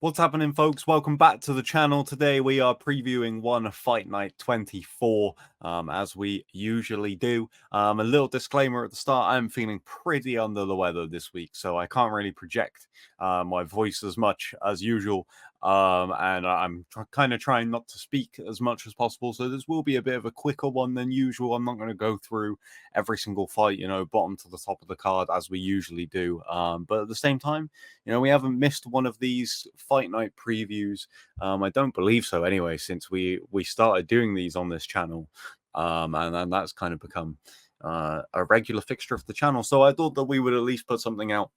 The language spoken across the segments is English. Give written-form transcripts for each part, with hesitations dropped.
What's happening, folks? Welcome back to the channel. Today we are previewing One Fight Night 24, as we usually do. A little disclaimer at the start: I'm feeling pretty under the weather this week, so I can't really project my voice as much as usual. And I'm kind of trying not to speak as much as possible, so this will be a bit of a quicker one than usual. I'm not going to go through every single fight, bottom to the top of the card as we usually do. But at the same time, we haven't missed one of these fight night previews. I don't believe so anyway, since we started doing these on this channel. And that's kind of become a regular fixture of the channel. So I thought that we would at least put something out,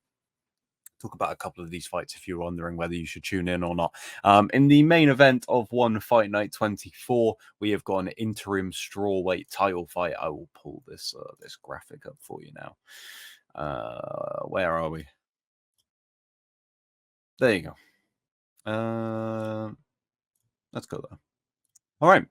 talk about a couple of these fights if you're wondering whether you should tune in or not. In the main event of One Fight Night 24, we have got an interim strawweight title fight. I will pull this this graphic up for you now. Where are we? There you go. Let's go there. All right.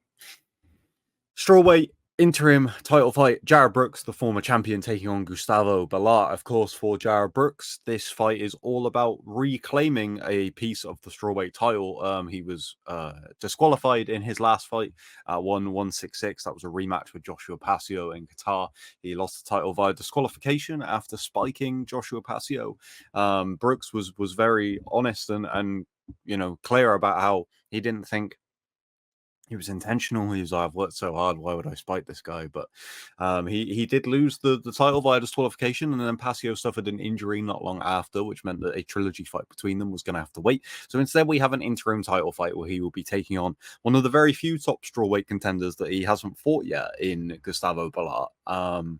Strawweight interim title fight. Jared Brooks, the former champion, taking on Gustavo Balart. Of course, for Jared Brooks, this fight is all about reclaiming a piece of the strawweight title. He was disqualified in his last fight at 166. That was a rematch with Joshua Pasio in Qatar. He lost the title via disqualification after spiking Joshua Pasio. Brooks was very honest and clear about how he didn't think he was intentional. He was like, I've worked so hard, why would I spite this guy? But he did lose the title via disqualification, and then Pasio suffered an injury not long after, which meant that a trilogy fight between them was going to have to wait. So instead, we have an interim title fight where he will be taking on one of the very few top strawweight contenders that he hasn't fought yet in Gustavo Balart.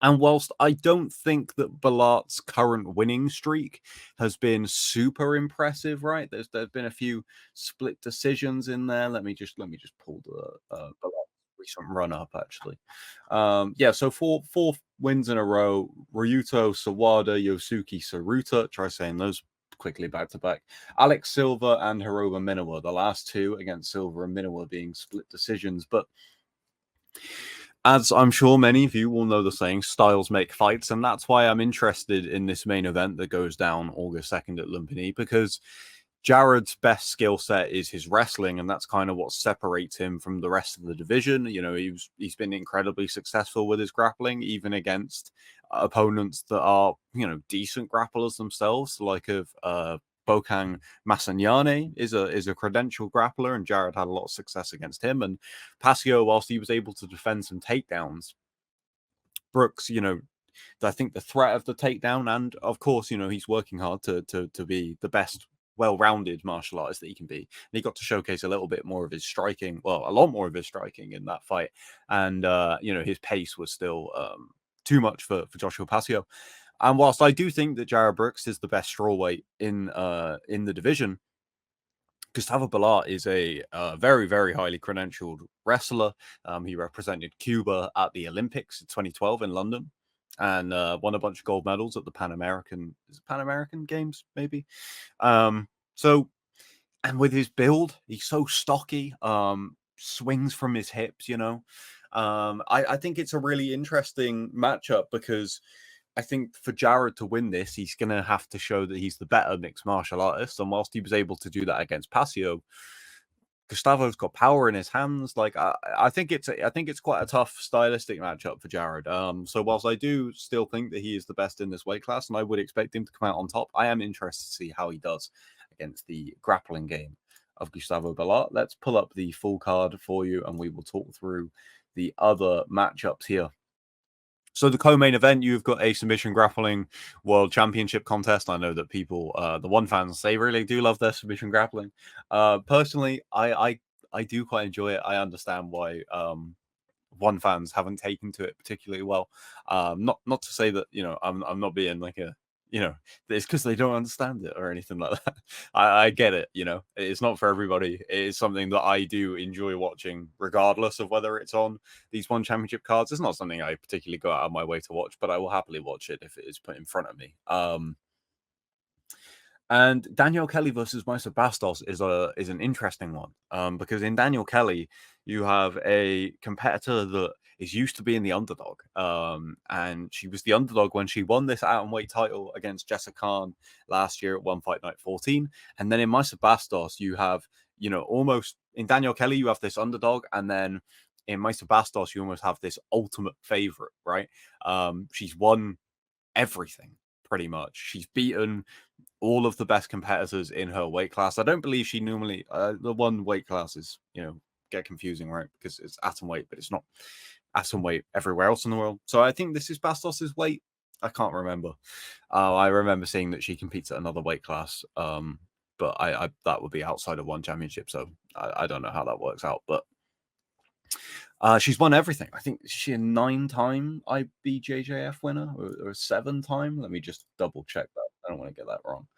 And whilst I don't think that Ballart's current winning streak has been super impressive, right? There's been a few split decisions in there. Let me just pull the Ballart's recent run up actually. Yeah, so four wins in a row. Ryuto Sawada, Yosuke Saruta. Try saying those quickly back to back. Alex Silva and Hiroba Minowa. The last two against Silva and Minowa being split decisions, but as I'm sure many of you will know the saying, styles make fights, and that's why I'm interested in this main event that goes down August 2nd at Lumpinee, because Jared's best skill set is his wrestling, and that's kind of what separates him from the rest of the division. He's been incredibly successful with his grappling, even against opponents that are, decent grapplers themselves, like of Bokang Massanyane is a credentialed grappler, and Jared had a lot of success against him. And Pasio, whilst he was able to defend some takedowns, Brooks, I think the threat of the takedown, and of course, he's working hard to be the best well-rounded martial artist that he can be. And he got to showcase a little bit more of his striking, well, a lot more of his striking in that fight. And his pace was still too much for Joshua Pasio. And whilst I do think that Jared Brooks is the best strawweight in the division, Gustavo Balart is a very, very highly credentialed wrestler. He represented Cuba at the Olympics in 2012 in London and won a bunch of gold medals at the Pan American Games, maybe. So, and with his build, he's so stocky, swings from his hips, I think it's a really interesting matchup because I think for Jared to win this, he's going to have to show that he's the better mixed martial artist. And whilst he was able to do that against Pasio, Gustavo's got power in his hands. Like I think it's quite a tough stylistic matchup for Jared. So whilst I do still think that he is the best in this weight class, and I would expect him to come out on top, I am interested to see how he does against the grappling game of Gustavo Balart. Let's pull up the full card for you, and we will talk through the other matchups here. So the co-main event, you've got a submission grappling world championship contest. I know that people, the One fans, they really do love their submission grappling. Personally, I do quite enjoy it. I understand why One fans haven't taken to it particularly well. Not to say that I'm not being like a it's because they don't understand it or anything like that. I get it. It's not for everybody. It is something that I do enjoy watching, regardless of whether it's on these One Championship cards. It's not something I particularly go out of my way to watch, but I will happily watch it if it is put in front of me. And Daniel Kelly versus Meister Bastos is an interesting one because in Daniel Kelly, you have a competitor that is used to being the underdog. And she was the underdog when she won this atomweight title against Jessica Khan last year at One Fight Night 14. And then in Maisa Bastos, you have, almost in Danielle Kelly, you have this underdog, and then in Maisa Bastos, you almost have this ultimate favorite, right? She's won everything pretty much. She's beaten all of the best competitors in her weight class. I don't believe she normally the one weight class is get confusing, right? Because it's atom weight, but it's not atom weight everywhere else in the world. So I think this is Bastos's weight. I can't remember. I remember seeing that she competes at another weight class. But I that would be outside of one championship, so I don't know how that works out. But she's won everything. I think she's a 9-time IBJJF winner or a 7-time. Let me just double check that. I don't want to get that wrong.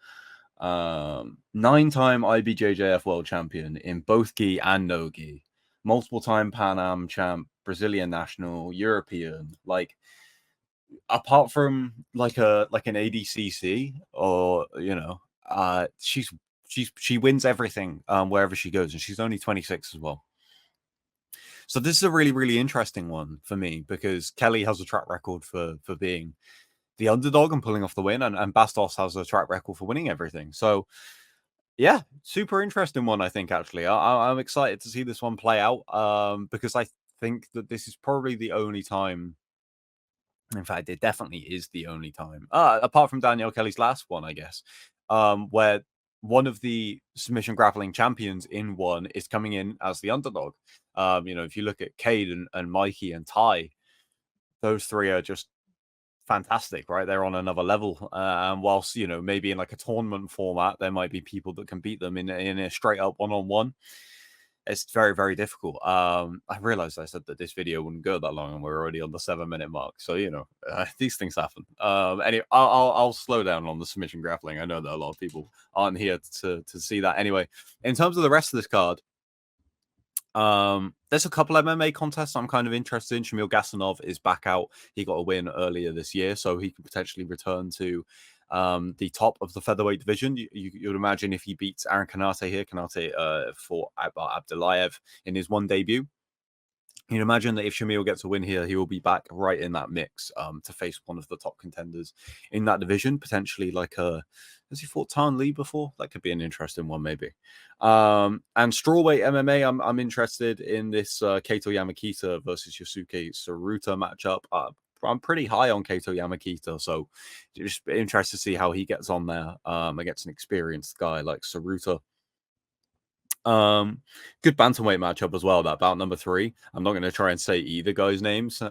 9-time IBJJF world champion in both gi and no gi, multiple time Pan Am champ, Brazilian national, European. Like, apart from like an ADCC or she wins everything wherever she goes, and she's only 26 as well. So this is a really, really interesting one for me because Kelly has a track record for being the underdog and pulling off the win, and Bastos has a track record for winning everything. So yeah, super interesting one, I think, actually. I'm excited to see this one play out because I think that this is probably the only time. In fact, it definitely is the only time, apart from Danielle Kelly's last one, I guess, where one of the submission grappling champions in one is coming in as the underdog. If you look at Cade and Mikey and Ty, those three are just fantastic, right? They're on another level. And whilst, maybe in like a tournament format, there might be people that can beat them in a straight up one-on-one. It's very, very difficult. I realized I said that this video wouldn't go that long, and we're already on the 7-minute mark. So these things happen. Anyway, I'll slow down on the submission grappling. I know that a lot of people aren't here to see that. Anyway, in terms of the rest of this card, there's a couple MMA contests I'm kind of interested in. Shamil Gasanov is back out. He got a win earlier this year, so he could potentially return to the top of the featherweight division. You would imagine if he beats Aaron Kanate here, Kanate fought Abdulayev in his one debut. You'd imagine that if Shamil gets a win here, he will be back right in that mix to face one of the top contenders in that division, potentially like has he fought Tan Lee before? That could be an interesting one, maybe. And strawweight MMA, I'm interested in this Kaito Yamakita versus Yosuke Saruta matchup. I'm pretty high on Kaito Yamakita, so just interested to see how he gets on there against an experienced guy like Saruta. Good bantamweight matchup as well. That bout number 3. I'm not going to try and say either guy's names.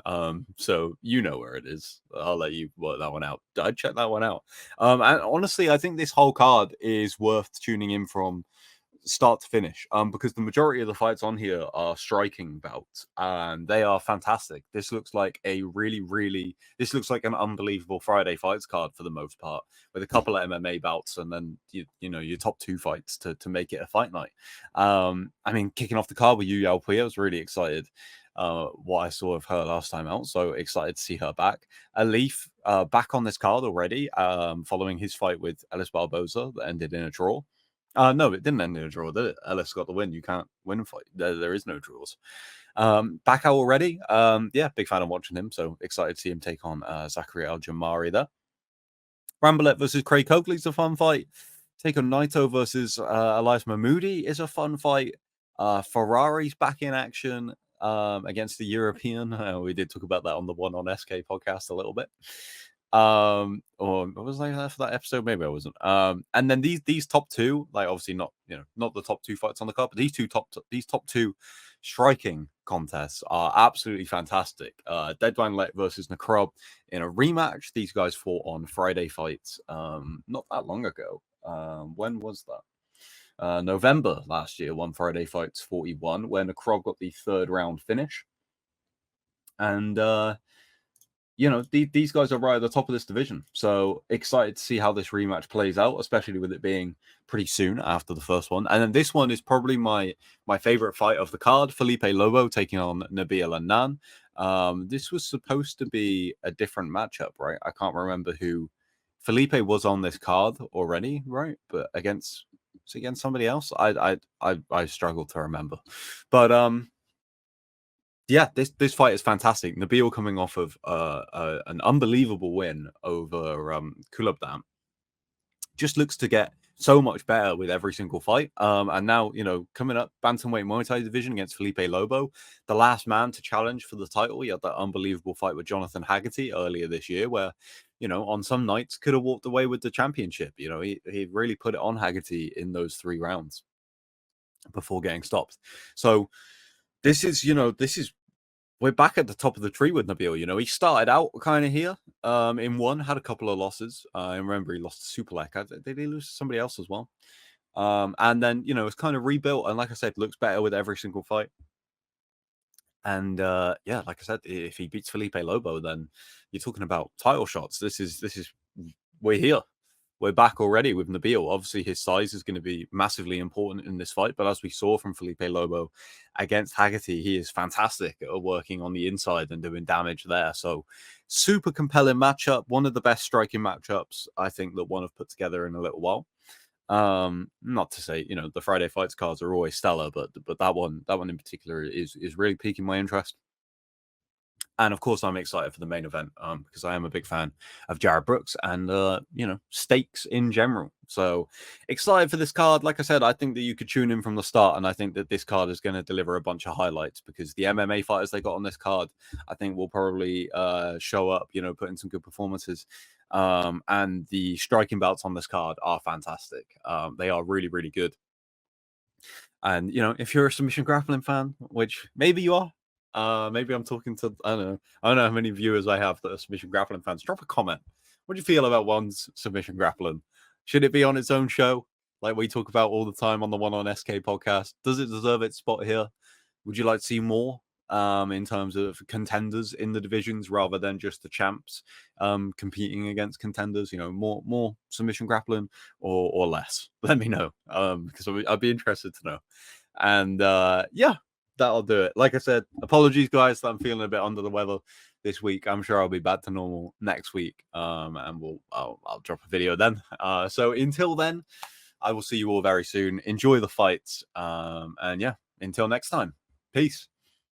So you know where it is. I'll let you work that one out. I'd check that one out. And honestly, I think this whole card is worth tuning in from start to finish because the majority of the fights on here are striking bouts and they are fantastic. This looks like this looks like an unbelievable Friday fights card for the most part, with a couple of MMA bouts and then your top 2 fights to make it a fight night. I mean, kicking off the card with Yu Yao Pui, I was really excited what I saw of her last time out, so excited to see her back. Alif back on this card already following his fight with Ellis Barboza that ended in a draw. No, it didn't end in a draw, did it? Ellis got the win. You can't win a fight. There is no draws. Back out already. Yeah, big fan of watching him. So excited to see him take on Zachary Al-Jamari there. Rambolet versus Craig Coakley is a fun fight. Take on Naito versus Elias Mahmoudi is a fun fight. Ferrari's back in action against the European. We did talk about that on the One on SK podcast a little bit. Or was I there for that episode? Maybe I wasn't. And then these top 2, like obviously not the top 2 fights on the card, but these top 2 striking contests are absolutely fantastic. Deadline Lek versus Nakrob in a rematch. These guys fought on Friday fights not that long ago. When was that? November last year, one Friday fights 41, where Nakrob got the 3rd round finish. And these guys are right at the top of this division. So excited to see how this rematch plays out, especially with it being pretty soon after the first one. And then this one is probably my favorite fight of the card. Felipe Lobo taking on Nabil Annan. This was supposed to be a different matchup, right? I can't remember who. Felipe was on this card already, right? But against somebody else. I struggle to remember. But Yeah, this fight is fantastic. Nabil coming off of an unbelievable win over Kulabdam just looks to get so much better with every single fight. And now, coming up, bantamweight Muay Thai division against Felipe Lobo, the last man to challenge for the title. He had that unbelievable fight with Jonathan Haggerty earlier this year, where, on some nights could have walked away with the championship. He really put it on Haggerty in those 3 rounds before getting stopped. So this is we're back at the top of the tree with Nabil. He started out kind of here in one, had a couple of losses. I remember he lost to Superlek. Did he lose to somebody else as well? And then, it's kind of rebuilt. And like I said, looks better with every single fight. And yeah, like I said, if he beats Felipe Lobo, then you're talking about title shots. We're here. We're back already with Nabil. Obviously, his size is going to be massively important in this fight. But as we saw from Felipe Lobo against Haggerty, he is fantastic at working on the inside and doing damage there. So super compelling matchup. One of the best striking matchups I think that one have put together in a little while. Not to say, the Friday fights cards are always stellar, but that one in particular is really piquing my interest. And of course, I'm excited for the main event because I am a big fan of Jared Brooks and, stakes in general. So excited for this card. Like I said, I think that you could tune in from the start. And I think that this card is going to deliver a bunch of highlights because the MMA fighters they got on this card, I think will probably show up, put in some good performances. And the striking belts on this card are fantastic. They are really, really good. And, if you're a submission grappling fan, which maybe you are, maybe I'm talking to, I don't know how many viewers I have that are submission grappling fans. Drop a comment. What do you feel about one's submission grappling? Should it be on its own show, like we talk about all the time on the One on SK podcast? Does it deserve its spot here? Would you like to see more in terms of contenders in the divisions rather than just the champs competing against contenders? More submission grappling or less? Let me know because I'd be interested to know. And yeah, that'll do it. Like I said, apologies, guys, that I'm feeling a bit under the weather this week. I'm sure I'll be back to normal next week, and I'll drop a video then. So until then, I will see you all very soon. Enjoy the fights, and yeah, until next time, peace.